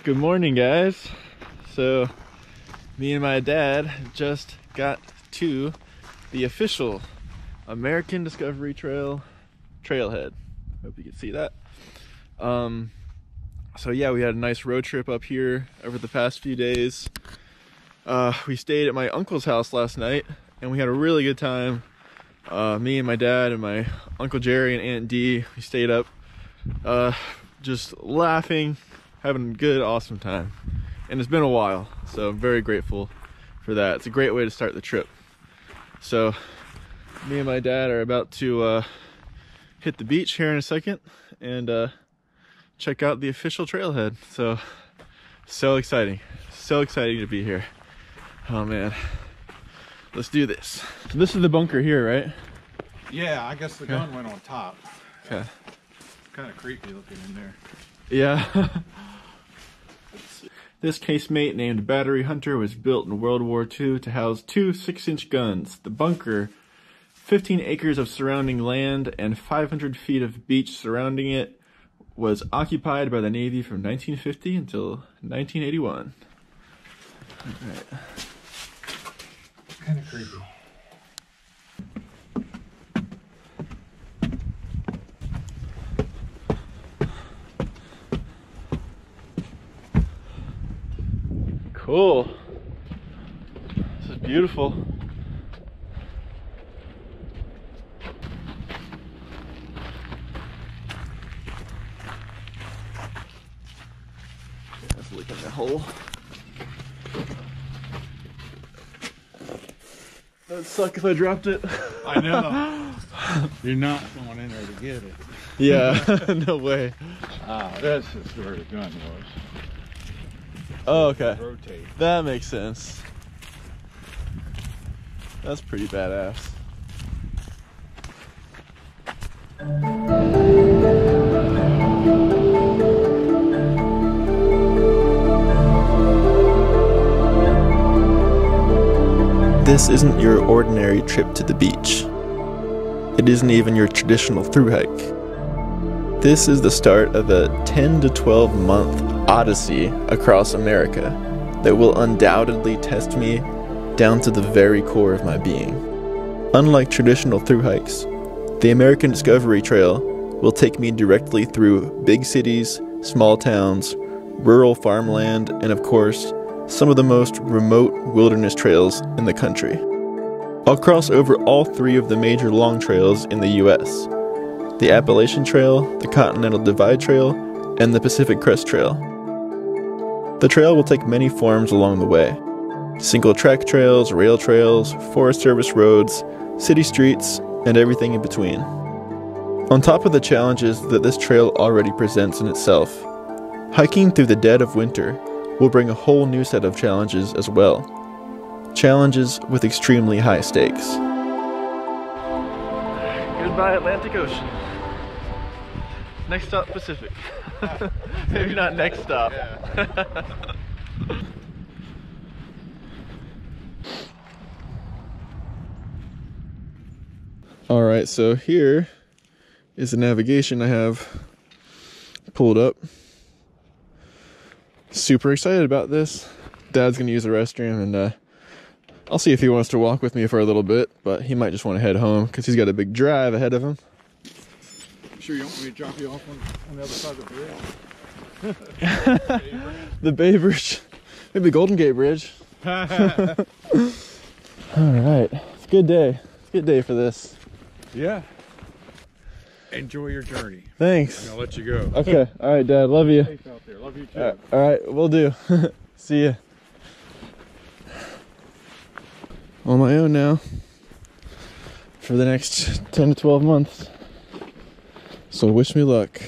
Good morning, guys. So me and my dad just got to the official American Discovery Trail trailhead. Hope you can see that. So yeah, we had a nice road trip up here over the past few days. We stayed at my uncle's house last night and we had a really good time. Me and my dad and my Uncle Jerry and Aunt Dee, we stayed up just laughing, having a good, awesome time. And it's been a while, so I'm very grateful for that. It's a great way to start the trip. So me and my dad are about to hit the beach here in a second and check out the official trailhead. So exciting to be here. Oh man, let's do this. So this is the bunker here, right? Yeah, I guess the gun went on top. Okay. Kind of creepy looking in there. Yeah. This casemate named Battery Hunter was built in World War II to house 2 6-inch guns. The bunker, 15 acres of surrounding land and 500 feet of beach surrounding it, was occupied by the Navy from 1950 until 1981. All right. Kind of creepy. Cool. This is beautiful. Let's look in the hole. That'd suck if I dropped it. I know. You're not going in there to get it. Yeah, no way. Ah, this is where the gun was. Oh, okay. Rotate. That makes sense. That's pretty badass. This isn't your ordinary trip to the beach. It isn't even your traditional thru hike. This is the start of a 10 to 12 month odyssey across America that will undoubtedly test me down to the very core of my being. Unlike traditional thru hikes, the American Discovery Trail will take me directly through big cities, small towns, rural farmland, and of course, some of the most remote wilderness trails in the country. I'll cross over all 3 of the major long trails in the US: the Appalachian Trail, the Continental Divide Trail, and the Pacific Crest Trail. The trail will take many forms along the way: single track trails, rail trails, Forest Service roads, city streets, and everything in between. On top of the challenges that this trail already presents in itself, hiking through the dead of winter will bring a whole new set of challenges as well. Challenges with extremely high stakes. Goodbye, Atlantic Ocean. Next stop, Pacific. Maybe not next stop. Yeah. All right, so here is the navigation I have pulled up. Super excited about this. Dad's gonna use the restroom and I'll see if he wants to walk with me for a little bit, but he might just want to head home because he's got a big drive ahead of him. Sure you want me to drop you off on the other side of the bridge? The Bay Bridge. Maybe the Golden Gate Bridge. Alright. It's a good day. It's a good day for this. Yeah. Enjoy your journey. Thanks. I'll let you go. Okay. Alright, Dad. Love you. Safe out there. Love you too. Alright, we'll do. See ya. On my own now for the next 10 to 12 months. So wish me luck.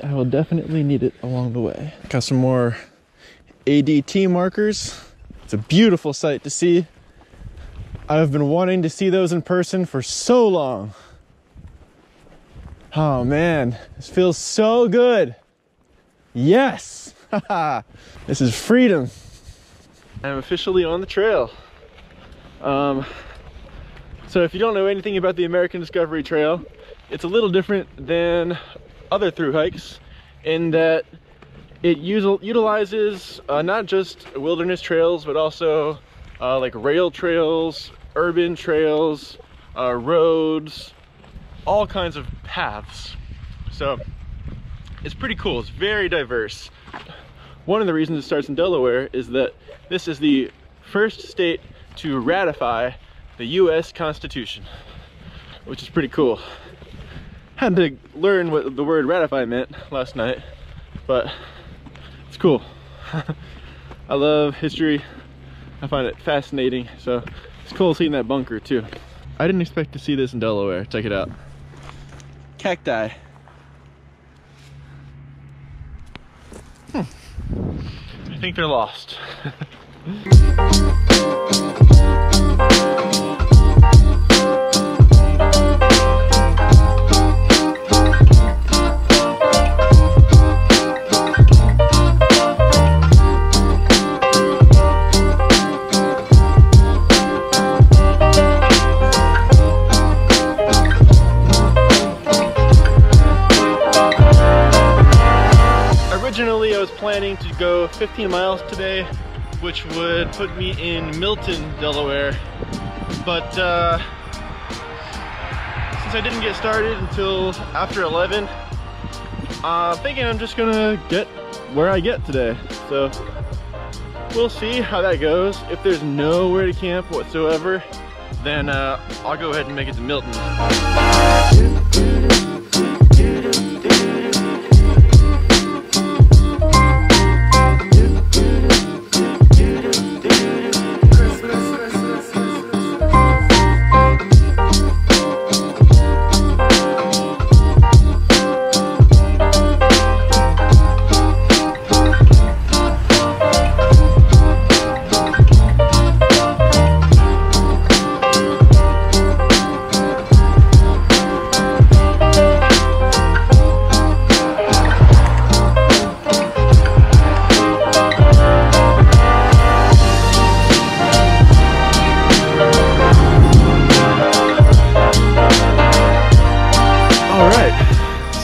I will definitely need it along the way. Got some more ADT markers. It's a beautiful sight to see. I've been wanting to see those in person for so long. Oh man, this feels so good. Yes! This is freedom. I'm officially on the trail. So if you don't know anything about the American Discovery Trail, it's a little different than other thru hikes in that It utilizes not just wilderness trails, but also like rail trails, urban trails, roads, all kinds of paths. So it's pretty cool. It's very diverse. One of the reasons it starts in Delaware is that this is the first state to ratify the US Constitution, which is pretty cool. Had to learn what the word ratify meant last night, but it's cool. I love history. I find it fascinating, so it's cool seeing that bunker too. I didn't expect to see this in Delaware. Check it out. Cacti. I think they're lost. Originally, I was planning to go 15 miles today, which would put me in Milton, Delaware. But since I didn't get started until after 11, I'm thinking I'm just gonna get where I get today. So we'll see how that goes. If there's nowhere to camp whatsoever, then I'll go ahead and make it to Milton.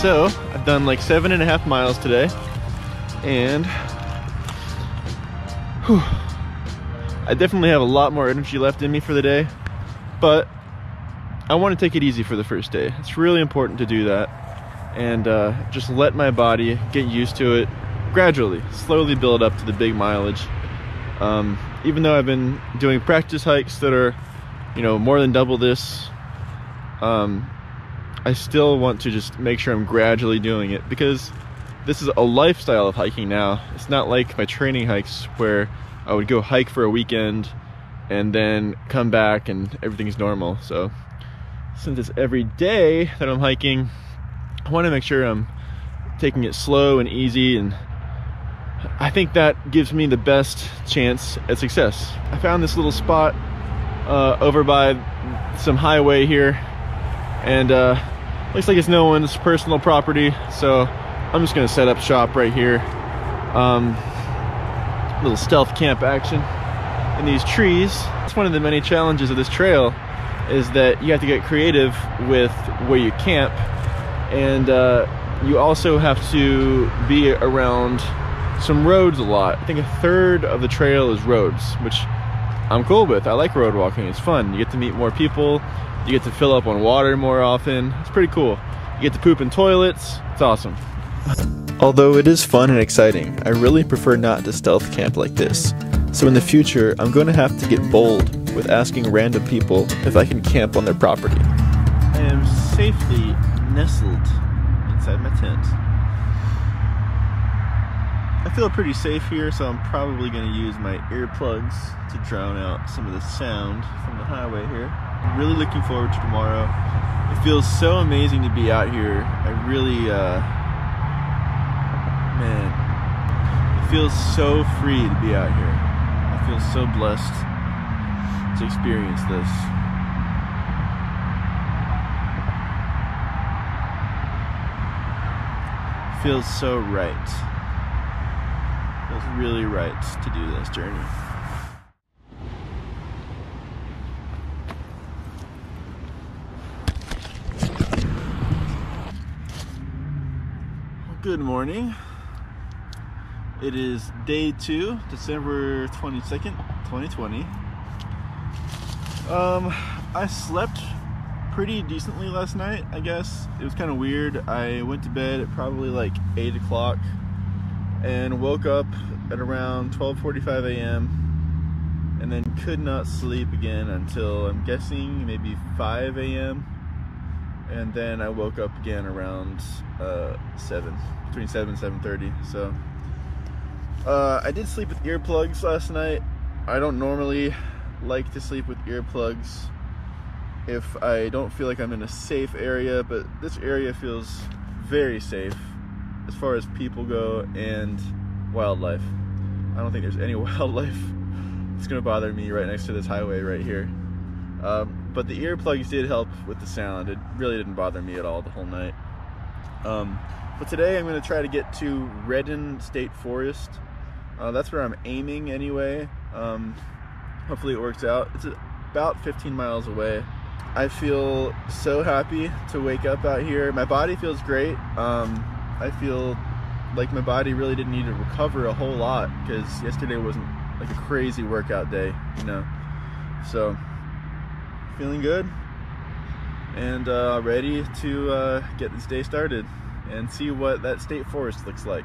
So I've done like 7.5 miles today, and I definitely have a lot more energy left in me for the day, but I want to take it easy for the first day. It's really important to do that and just let my body get used to it gradually, slowly build up to the big mileage. Even though I've been doing practice hikes that are, you know, more than double this, I still want to just make sure I'm gradually doing it, because this is a lifestyle of hiking now. It's not like my training hikes where I would go hike for a weekend and then come back and everything's normal. So since it's every day that I'm hiking, I want to make sure I'm taking it slow and easy, and I think that gives me the best chance at success. I found this little spot over by some highway here, and looks like it's no one's personal property, so I'm just gonna set up shop right here. Little stealth camp action in these trees. It's one of the many challenges of this trail, is that you have to get creative with where you camp, and you also have to be around some roads a lot. I think 1/3 of the trail is roads, which I'm cool with. I like road walking. It's fun. You get to meet more people. You get to fill up on water more often. It's pretty cool. You get to poop in toilets. It's awesome. Although it is fun and exciting, I really prefer not to stealth camp like this. So in the future, I'm going to have to get bold with asking random people if I can camp on their property. I am safely nestled inside my tent. I feel pretty safe here, so I'm probably going to use my earplugs to drown out some of the sound from the highway here. I'm really looking forward to tomorrow. It feels so amazing to be out here. I really, man, it feels so free to be out here. I feel so blessed to experience this. It feels so right. It feels really right to do this journey. Good morning. It is day 2, December 22nd, 2020. I slept pretty decently last night, I guess. It was kind of weird. I went to bed at probably like 8 o'clock and woke up at around 12:45 a.m. and then could not sleep again until, I'm guessing, maybe 5 a.m. and then I woke up again around 7, between 7 and 7:30. So I did sleep with earplugs last night. I don't normally like to sleep with earplugs if I don't feel like I'm in a safe area, but this area feels very safe as far as people go and wildlife. I don't think there's any wildlife that's gonna bother me right next to this highway right here. But the earplugs did help with the sound. It really didn't bother me at all the whole night. But today I'm gonna try to get to Redden State Forest. That's where I'm aiming anyway. Hopefully it works out. It's about 15 miles away. I feel so happy to wake up out here. My body feels great. I feel like my body really didn't need to recover a whole lot because yesterday wasn't like a crazy workout day, you know. So feeling good and ready to get this day started and see what that state forest looks like.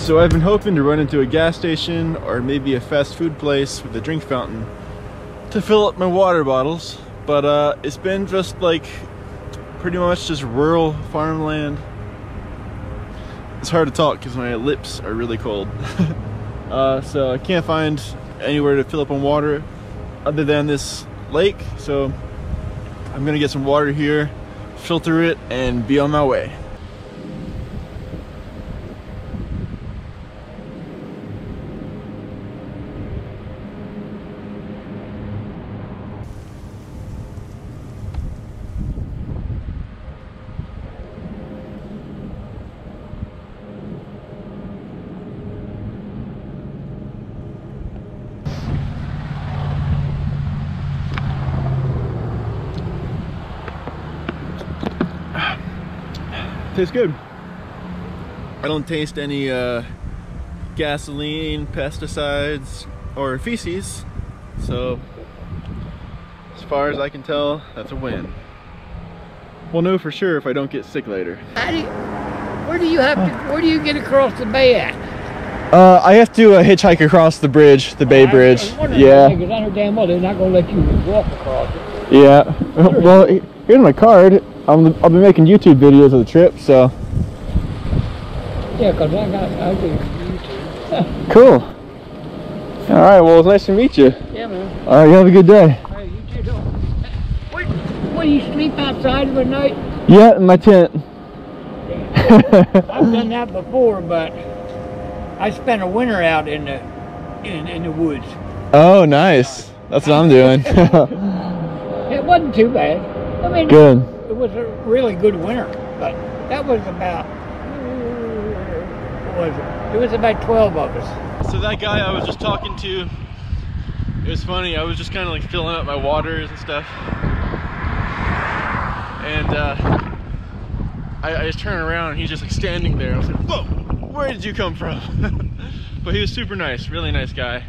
So I've been hoping to run into a gas station or maybe a fast food place with a drink fountain to fill up my water bottles, but it's been just like pretty much just rural farmland. It's hard to talk because my lips are really cold. So I can't find anywhere to fill up on water other than this lake, so I'm gonna get some water here, filter it, and be on my way. Tastes good. I don't taste any gasoline, pesticides, or feces, so as far as I can tell, that's a win. We'll know for sure if I don't get sick later. Where do you get across the bay at? I have to hitchhike across the bridge, the Bay Bridge. Yeah. Because I know damn well they're not going to let you walk across it. Yeah. Well, here's my card. I'll be making YouTube videos of the trip, so. Yeah, because I do YouTube. Cool. All right, well, it's nice to meet you. Yeah, man. All right, you have a good day. Hey, you too. What, you sleep outside of a night? Yeah, in my tent. I've done that before, but I spent a winter out in the woods. Oh, nice. That's what I'm doing. It wasn't too bad. I mean, good. It was a really good winter, but that was about, what was it? It was about 12 of us. So that guy I was just talking to, it was funny. I was just kind of like filling up my waters and stuff, and I just turned around and he's just like standing there. I was like, whoa, where did you come from? But he was super nice, really nice guy.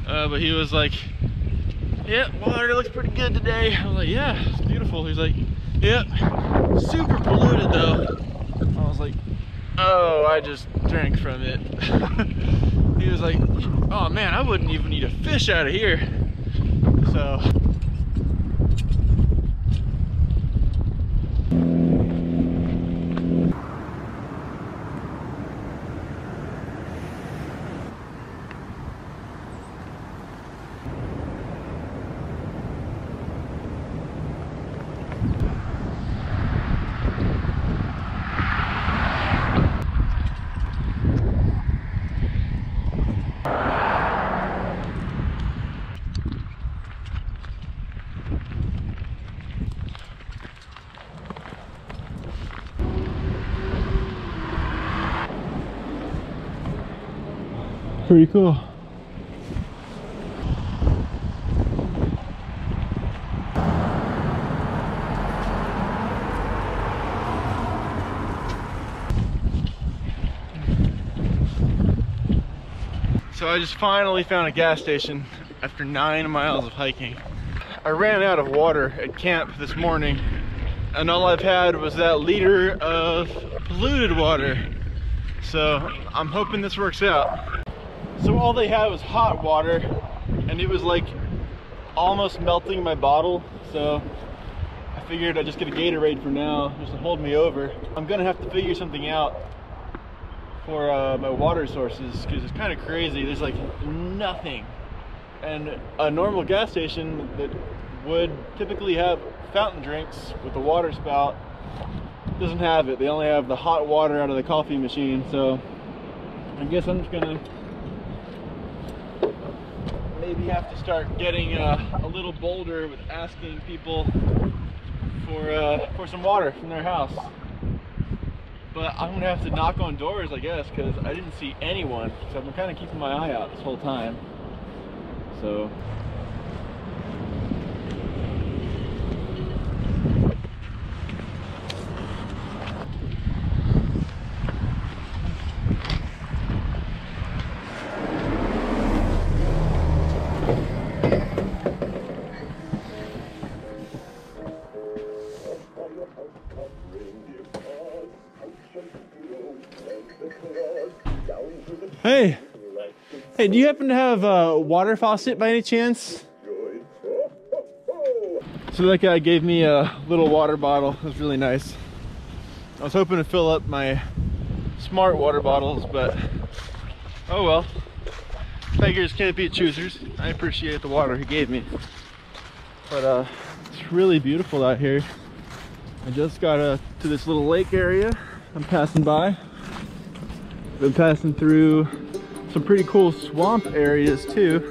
But he was like, yeah, water looks pretty good today. I was like, yeah, it's beautiful. He's like, yep, super polluted though. I was like, oh, I just drank from it. He was like, oh man, I wouldn't even eat a fish out of here. So Pretty cool. So I just finally found a gas station after 9 miles of hiking. I ran out of water at camp this morning, and all I've had was that liter of polluted water. So I'm hoping this works out. So all they had was hot water, and it was like almost melting my bottle. So I figured I'd just get a Gatorade for now, just to hold me over. I'm gonna have to figure something out for my water sources, because it's kind of crazy. There's like nothing, and a normal gas station that would typically have fountain drinks with a water spout doesn't have it. They only have the hot water out of the coffee machine. So I guess I'm just gonna maybe have to start getting a little bolder with asking people for some water from their house. But I'm gonna have to knock on doors, I guess, because I didn't see anyone. So I've been kind of keeping my eye out this whole time. So Hey, do you happen to have a water faucet by any chance? So that guy gave me a little water bottle. It was really nice. I was hoping to fill up my smart water bottles, but oh well. Beggars can't be choosers. I appreciate the water he gave me. But it's really beautiful out here. I just got to this little lake area I'm passing by. Been passing through some pretty cool swamp areas too.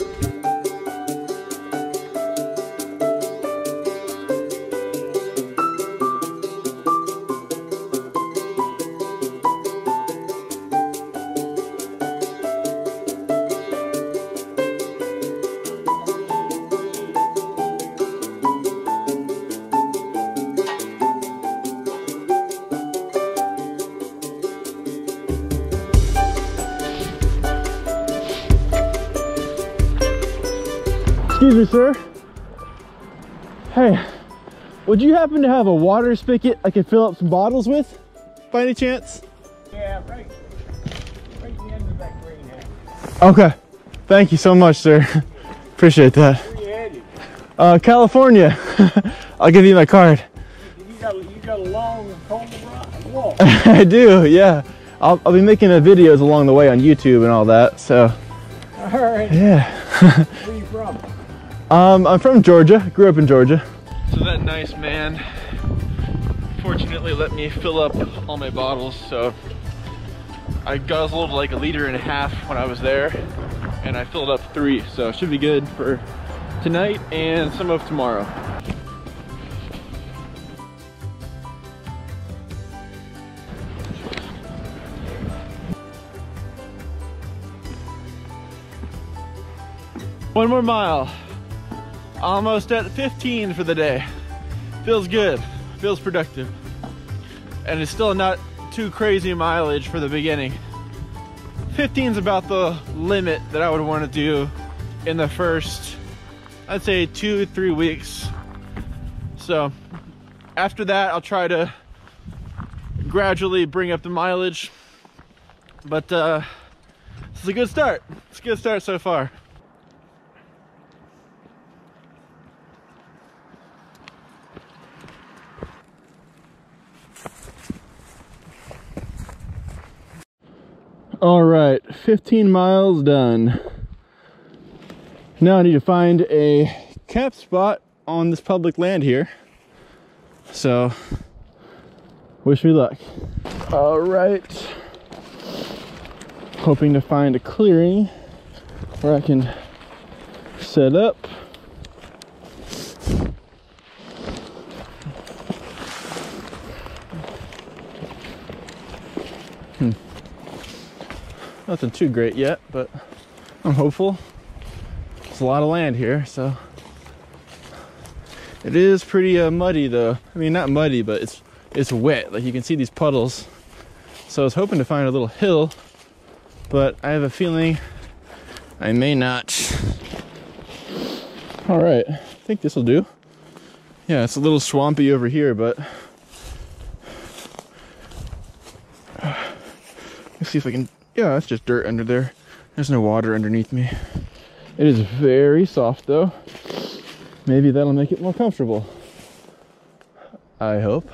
Excuse me, sir. Hey, would you happen to have a water spigot I could fill up some bottles with, by any chance? Yeah, right at the end of that greenhouse. Okay. Thank you so much, sir. Appreciate that. Where you headed? California. I'll give you my card. You got a long walk. I do, yeah. I'll be making videos along the way on YouTube and all that, so. All right. Yeah. Where are you from? I'm from Georgia. Grew up in Georgia. So that nice man fortunately let me fill up all my bottles, so I guzzled like 1.5 liters when I was there, and I filled up 3, so it should be good for tonight and some of tomorrow. One more mile. Almost at 15 for the day. Feels good, feels productive. And it's still not too crazy mileage for the beginning. 15 is about the limit that I would want to do in the first, I'd say 2-3 weeks. So after that, I'll try to gradually bring up the mileage. But this is a good start. It's a good start so far. All right, 15 miles done. Now I need to find a camp spot on this public land here. So, wish me luck. All right. Hoping to find a clearing where I can set up. Nothing too great yet, but I'm hopeful. There's a lot of land here, so. It is pretty muddy though. I mean, not muddy, but it's wet. Like you can see these puddles. So I was hoping to find a little hill, but I have a feeling I may not. All right, I think this will do. Yeah, it's a little swampy over here, but let's see if I can. Yeah, it's just dirt under there. There's no water underneath me. It is very soft though. Maybe that'll make it more comfortable. I hope.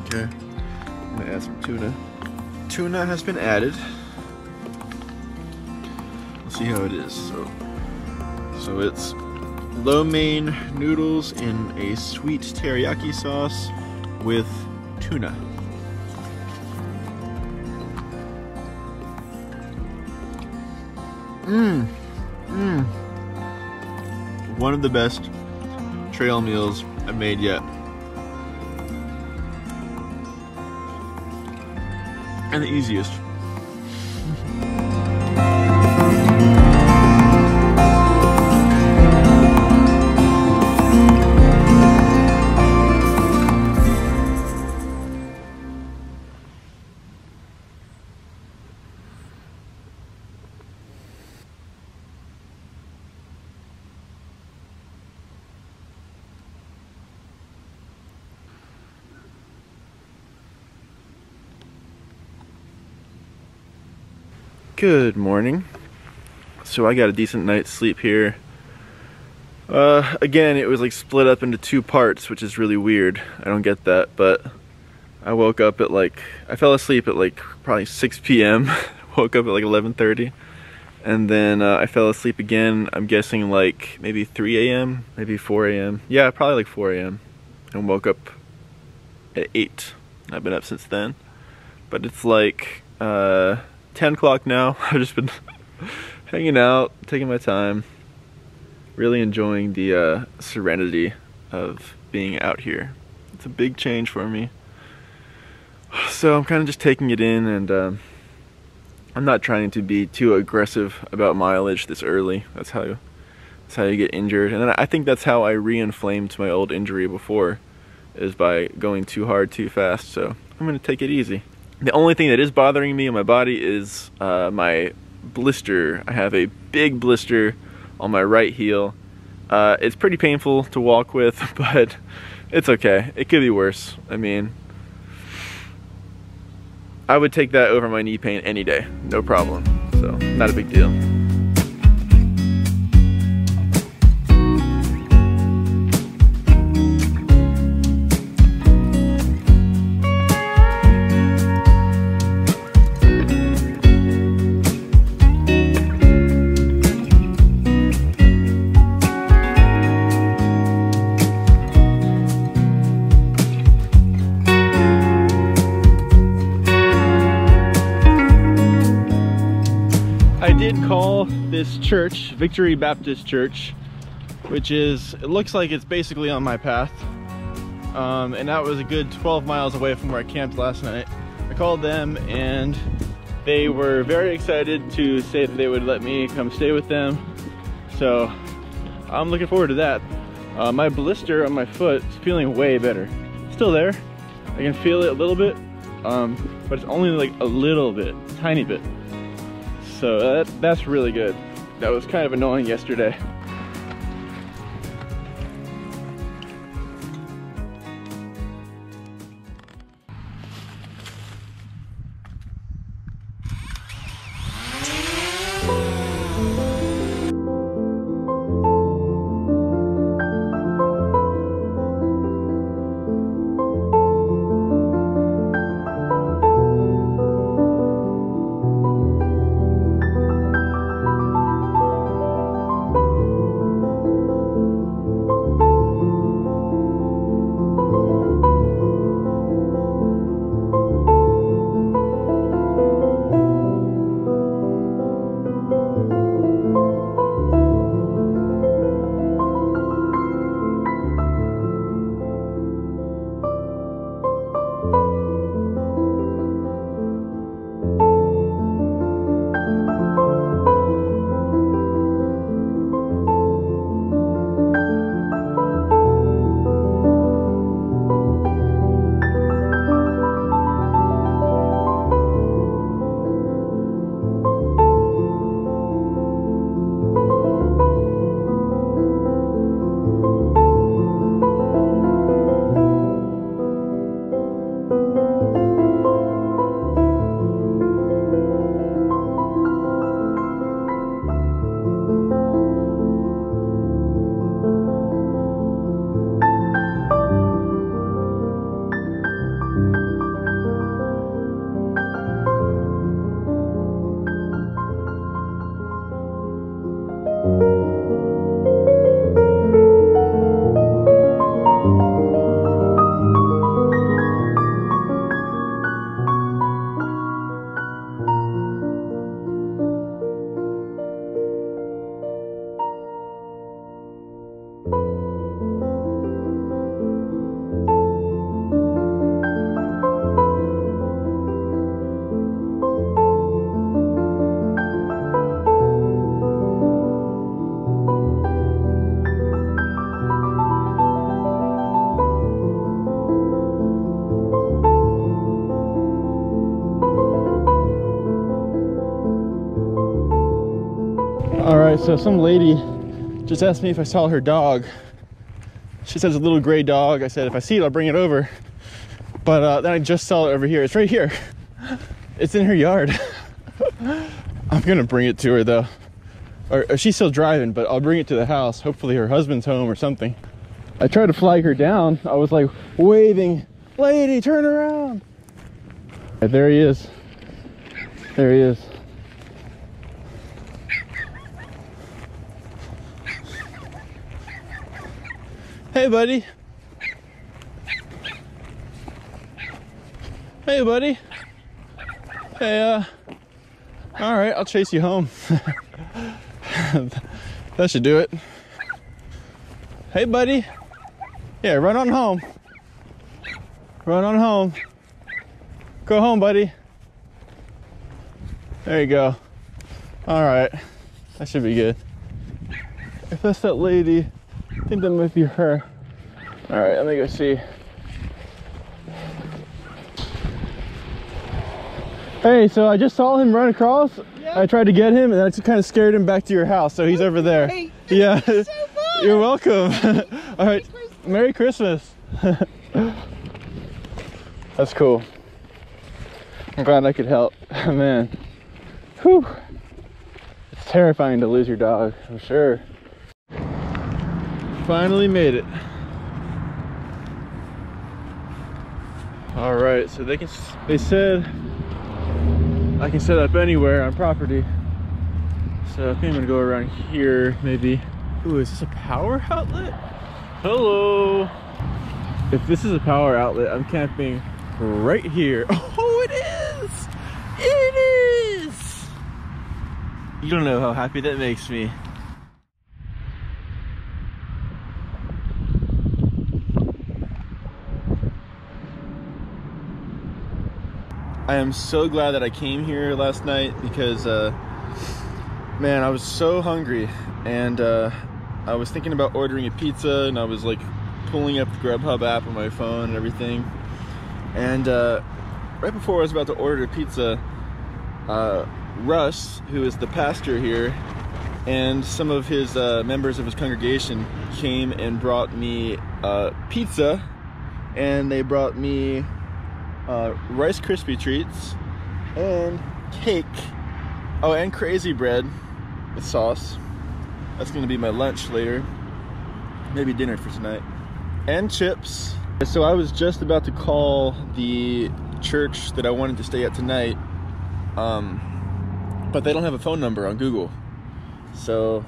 Okay, I'm gonna add some tuna. Tuna has been added. Let's see how it is. So it's lo mein noodles in a sweet teriyaki sauce with tuna. One of the best trail meals I've made yet. And the easiest. Good morning. So I got a decent night's sleep here. Again, it was like split up into two parts, which is really weird. I don't get that, but I woke up at like, I fell asleep at like probably 6 p.m. Woke up at like 11:30. And then I fell asleep again, I'm guessing like maybe 3 a.m., maybe 4 a.m. Yeah, probably like 4 a.m. And woke up at 8. I've been up since then. But it's like 10 o'clock now. I've just been hanging out, taking my time, really enjoying the serenity of being out here. It's a big change for me. So I'm kind of just taking it in, and I'm not trying to be too aggressive about mileage this early. That's how you get injured. And then I think that's how I re-inflamed my old injury before, is by going too hard too fast. So I'm gonna take it easy. The only thing that is bothering me in my body is my blister. I have a big blister on my right heel. It's pretty painful to walk with, but it's okay. It could be worse. I mean, I would take that over my knee pain any day, no problem. So, not a big deal. I did call this church Victory Baptist Church, which is, it looks like it's basically on my path. And that was a good 12 miles away from where I camped last night. I called them and they were very excited to say that they would let me come stay with them. So I'm looking forward to that. My blister on my foot is feeling way better. It's still there. I can feel it a little bit, but it's only like a little bit, tiny bit. So that's really good. That was kind of annoying yesterday. right, so some lady just asked me if I saw her dog. She says a little gray dog. I said if I see it, I'll bring it over. But then I just saw it over here. It's right here. It's in her yard. I'm gonna bring it to her though. Or she's still driving, but I'll bring it to the house. Hopefully her husband's home or something. I tried to flag her down. I was like waving, lady, turn around. Right, there he is. There he is. Hey, buddy. Hey, buddy. Hey, all right, I'll chase you home. That should do it. Hey, buddy. Yeah, run on home. Run on home. Go home, buddy. There you go. All right, that should be good. If that's that lady, I think that might be her. All right, let me go see. Hey, so I just saw him run across. Yeah. I tried to get him, and I just kind of scared him back to your house. So he's over there. Hey, yeah. so You're welcome. All right. Merry Christmas. That's cool. I'm glad I could help. Man. Whew. It's terrifying to lose your dog, I'm sure. Finally made it. All right, so they said I can set up anywhere on property. So I think I'm gonna go around here, maybe. Ooh, is this a power outlet? Hello. If this is a power outlet, I'm camping right here. Oh, it is! It is! You don't know how happy that makes me. I am so glad that I came here last night because, man, I was so hungry, and I was thinking about ordering a pizza, and I was like pulling up the Grubhub app on my phone and everything. And right before I was about to order the pizza, Russ, who is the pastor here, and some of his members of his congregation came and brought me pizza, and they brought me Rice Krispie treats and cake. Oh, and crazy bread with sauce. That's gonna be my lunch later, maybe dinner for tonight. And chips. So I was just about to call the church that I wanted to stay at tonight, but they don't have a phone number on Google. So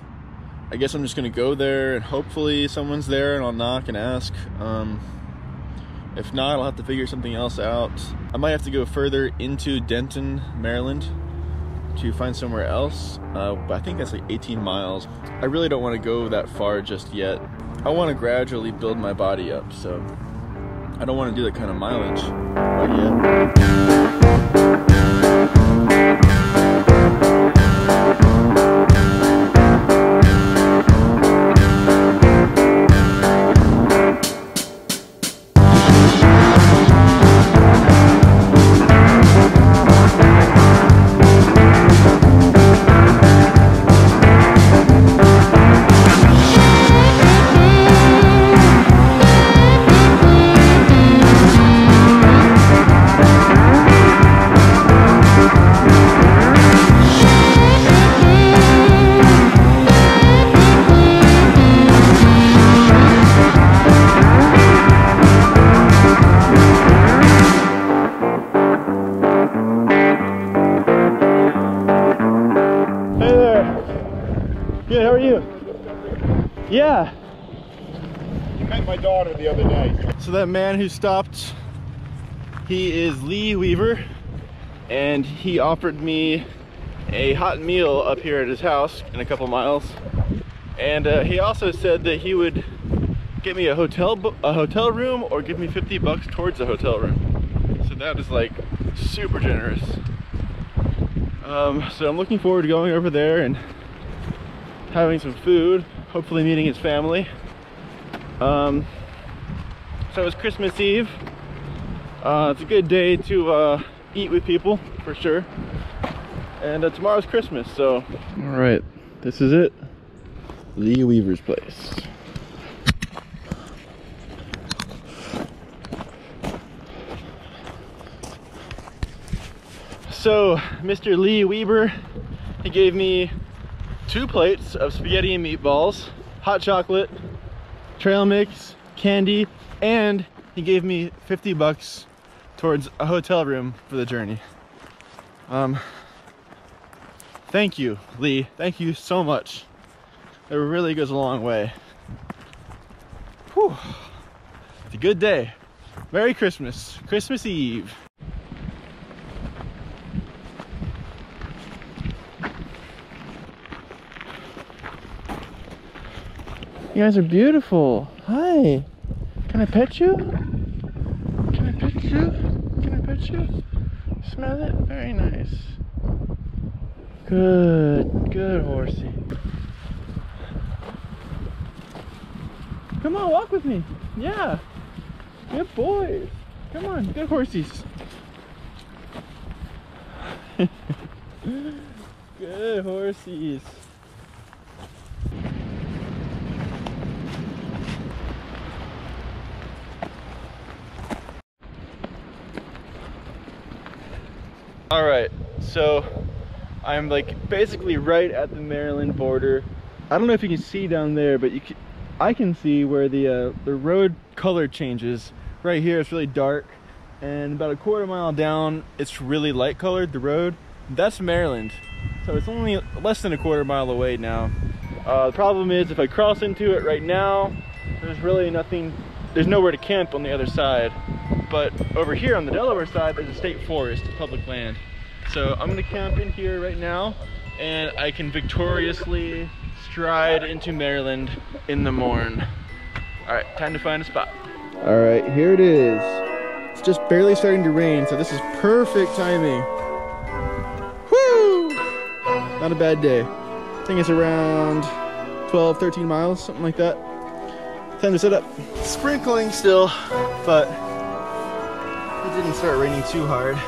I guess I'm just gonna go there and hopefully someone's there and I'll knock and ask. If not, I'll have to figure something else out. I might have to go further into Denton, Maryland to find somewhere else, but I think that's like 18 miles. I really don't want to go that far just yet. I want to gradually build my body up, so I don't want to do that kind of mileage quite yet. Good, how are you? Yeah. You met my daughter the other day. So that man who stopped, he is Lee Weaver, and he offered me a hot meal up here at his house in a couple miles. And he also said that he would get me a hotel room or give me $50 towards a hotel room. So that is like super generous. So I'm looking forward to going over there and having some food, hopefully meeting his family. So it's Christmas Eve. It's a good day to eat with people, for sure. And tomorrow's Christmas, so. All right, This is it. Lee Weaver's place. So, Mr. Lee Weaver, he gave me 2 plates of spaghetti and meatballs, hot chocolate, trail mix, candy, and he gave me 50 bucks towards a hotel room for the journey. Thank you, Lee. Thank you so much. It really goes a long way. Whew. It's a good day. Merry Christmas. Christmas Eve. You guys are beautiful. Hi. Can I pet you? Can I pet you? Can I pet you? Smell it? Very nice. Good. Good, horsey. Come on, walk with me. Yeah. Good boys. Come on, good horsies. Good horsies. All right, so I'm like basically right at the Maryland border. I don't know if you can see down there, but I can see where the road color changes. Right here it's really dark, and about a quarter mile down it's really light colored, the road. That's Maryland, so it's only less than a quarter mile away now. The problem is if I cross into it right now, there's really nothing, there's nowhere to camp on the other side. But over here on the Delaware side, there's a state forest, public land. So I'm gonna camp in here right now, and I can victoriously stride into Maryland in the morn. All right, time to find a spot. All right, here it is. It's just barely starting to rain, so this is perfect timing. Woo! Not a bad day. I think it's around 12, 13 miles, something like that. Time to set up. Sprinkling still, but it didn't start raining too hard.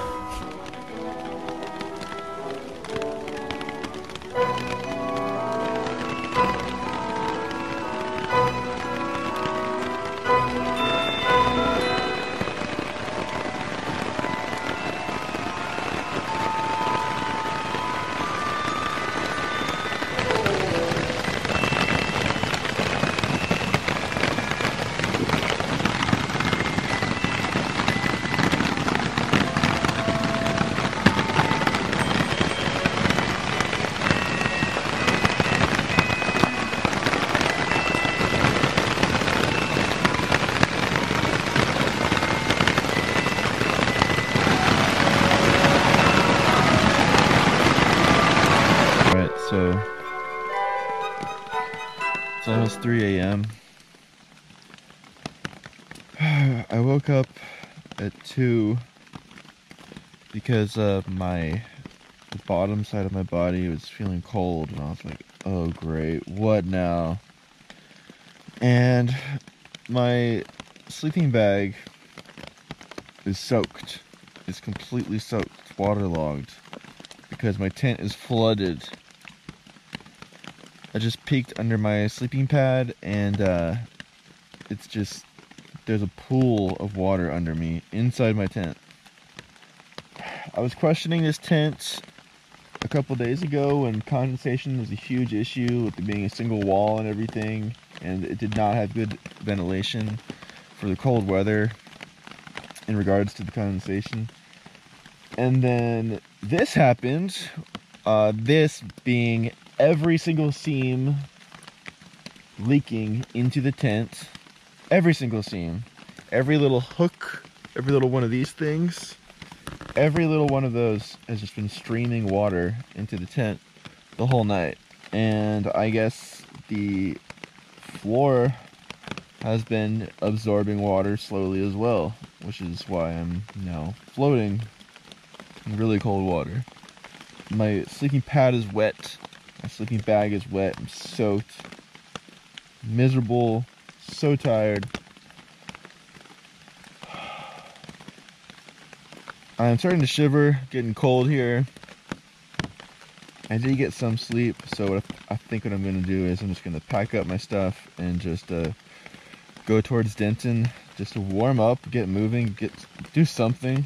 So it's almost 3 a.m. I woke up at 2 because the bottom side of my body was feeling cold, and I was like, oh great, what now? And my sleeping bag is soaked. It's completely soaked, waterlogged, because my tent is flooded. I just peeked under my sleeping pad, and it's just, there's a pool of water under me inside my tent. I was questioning this tent a couple days ago when condensation was a huge issue with it being a single wall and everything, and it did not have good ventilation for the cold weather in regards to the condensation. And then this happened, this being every single seam leaking into the tent. Every single seam. Every little hook, every little one of these things, every little one of those has just been streaming water into the tent the whole night. And I guess the floor has been absorbing water slowly as well, which is why I'm now floating in really cold water. My sleeping pad is wet. My sleeping bag is wet. I'm soaked. Miserable. So tired. I'm starting to shiver. Getting cold here. I did get some sleep, so I think what I'm going to do is I'm just going to pack up my stuff and just go towards Denton just to warm up, get moving, do something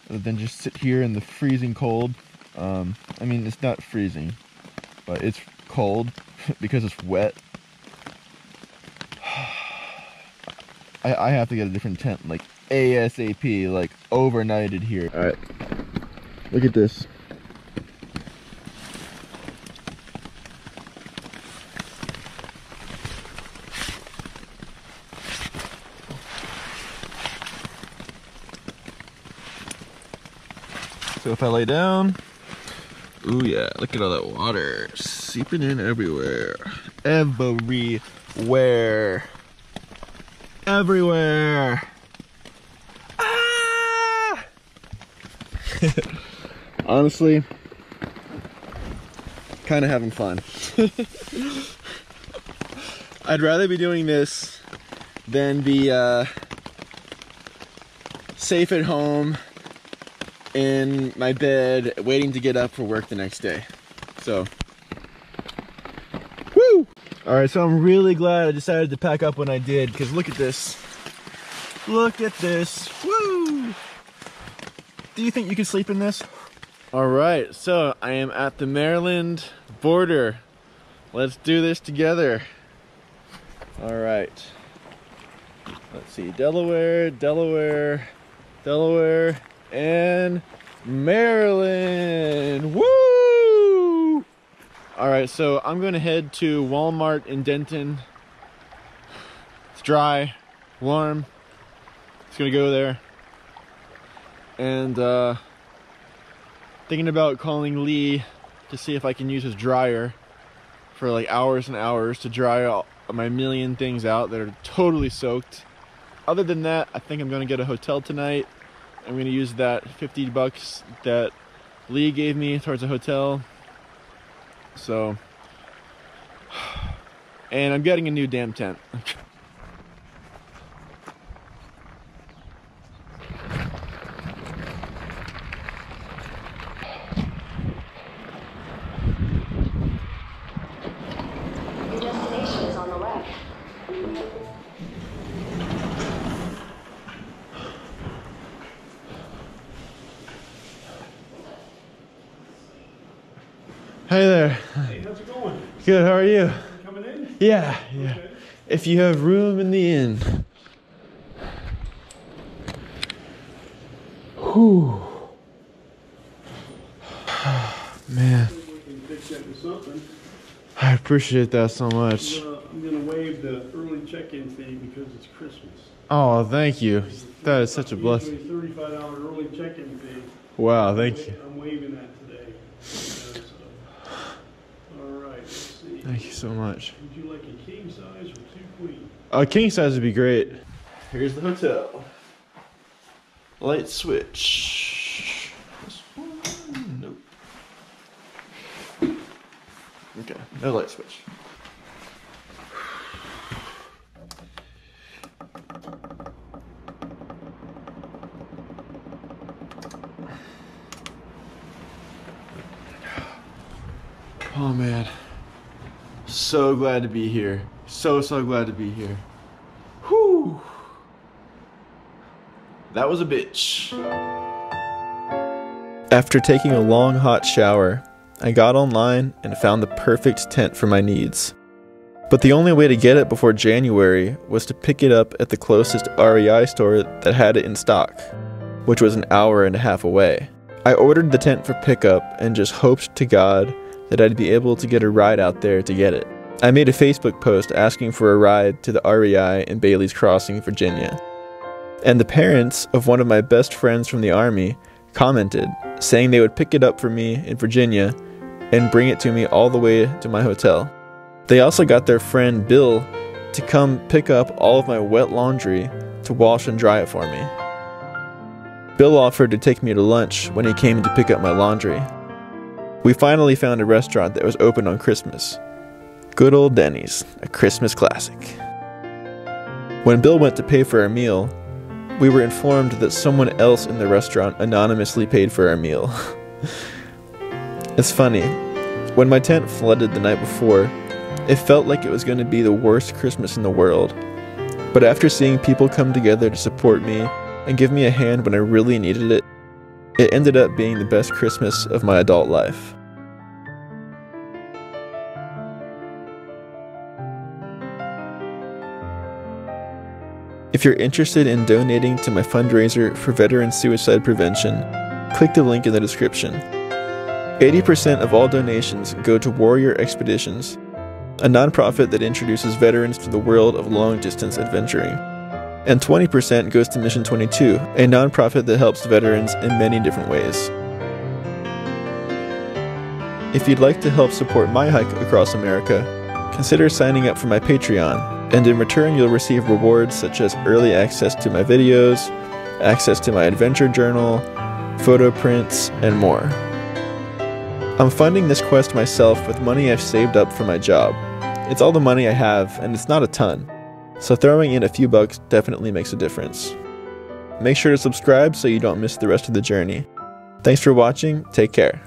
other than just sit here in the freezing cold. I mean, it's not freezing, but it's cold because it's wet. I have to get a different tent, like ASAP, like overnighted here. All right, look at this. So if I lay down, ooh yeah, look at all that water seeping in everywhere. Everywhere. Everywhere. Ah! Honestly, kind of having fun. I'd rather be doing this than be safe at home in my bed waiting to get up for work the next day. So, woo! Alright, so I'm really glad I decided to pack up when I did, because look at this. Look at this. Woo! Do you think you can sleep in this? Alright, so I am at the Maryland border. Let's do this together. Alright. Let's see, Delaware, Delaware, Delaware, and Maryland. Woo! Alright, so I'm going to head to Walmart in Denton. It's dry, warm. It's going to go there. And thinking about calling Lee to see if I can use his dryer for like hours and hours to dry all my million things out that are totally soaked. Other than that, I think I'm going to get a hotel tonight. I'm going to use that $50 that Lee gave me towards a hotel. So, and I'm getting a new damn tent. Your destination is on the left. Hey there. Hey, how's it going? Good, how are you? You coming in? Yeah. Okay. If you have room in the inn. Whew. Man, We can fix that with something. I appreciate that so much. I'm gonna waive the early check-in fee because it's Christmas. Oh, thank you. That is such a blessing. Usually $35 early check-in fee. Wow, thank you. I'm waiving that today. All right, let's see. Thank you so much. Would you like a king size or 2 queen? A king size would be great. Here's the hotel. Light switch. This one? Nope. Okay, no light switch. Oh man, so glad to be here. So glad to be here. Whew. That was a bitch. After taking a long hot shower, I got online and found the perfect tent for my needs. But the only way to get it before January was to pick it up at the closest REI store that had it in stock, which was an hour and a half away. I ordered the tent for pickup and just hoped to God that I'd be able to get a ride out there to get it. I made a Facebook post asking for a ride to the REI in Bailey's Crossing, Virginia. And the parents of one of my best friends from the Army commented, saying they would pick it up for me in Virginia and bring it to me all the way to my hotel. They also got their friend Bill to come pick up all of my wet laundry to wash and dry it for me. Bill offered to take me to lunch when he came to pick up my laundry. We finally found a restaurant that was open on Christmas. Good old Denny's, a Christmas classic. When Bill went to pay for our meal, we were informed that someone else in the restaurant anonymously paid for our meal. It's funny, When my tent flooded the night before, it felt like it was going to be the worst Christmas in the world. But after seeing people come together to support me and give me a hand when I really needed it, it ended up being the best Christmas of my adult life. If you're interested in donating to my fundraiser for veteran suicide prevention, click the link in the description. 80% of all donations go to Warrior Expeditions, a nonprofit that introduces veterans to the world of long-distance adventuring. And 20% goes to Mission 22, a nonprofit that helps veterans in many different ways. If you'd like to help support my hike across America, consider signing up for my Patreon, and in return you'll receive rewards such as early access to my videos, access to my adventure journal, photo prints, and more. I'm funding this quest myself with money I've saved up for my job. It's all the money I have, and it's not a ton, so throwing in a few bucks definitely makes a difference. Make sure to subscribe so you don't miss the rest of the journey. Thanks for watching, take care.